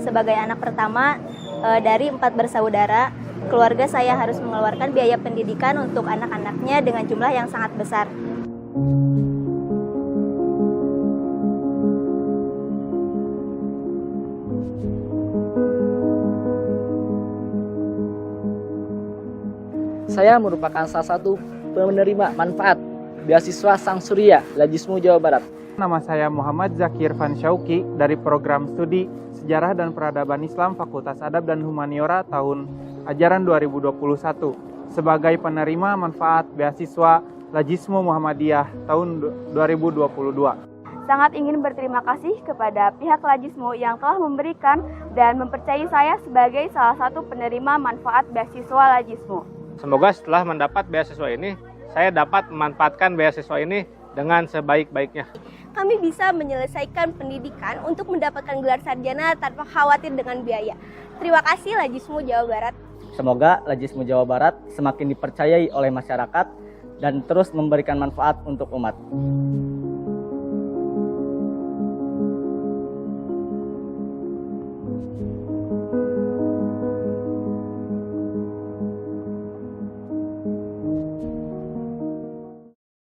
Sebagai anak pertama dari 4 bersaudara, keluarga saya harus mengeluarkan biaya pendidikan untuk anak-anaknya dengan jumlah yang sangat besar. Saya merupakan salah satu penerima manfaat beasiswa Sang Surya, Lajismu, Jawa Barat. Nama saya Muhammad Zakir Van Syauki dari program studi Sejarah dan Peradaban Islam Fakultas Adab dan Humaniora tahun ajaran 2021 sebagai penerima manfaat beasiswa Lajismu Muhammadiyah tahun 2022. Sangat ingin berterima kasih kepada pihak Lajismu yang telah memberikan dan mempercayai saya sebagai salah satu penerima manfaat beasiswa Lajismu. Semoga setelah mendapat beasiswa ini, saya dapat memanfaatkan beasiswa ini dengan sebaik-baiknya. Kami bisa menyelesaikan pendidikan untuk mendapatkan gelar sarjana tanpa khawatir dengan biaya. Terima kasih Lajismu Jawa Barat. Semoga Lajismu Jawa Barat semakin dipercayai oleh masyarakat dan terus memberikan manfaat untuk umat.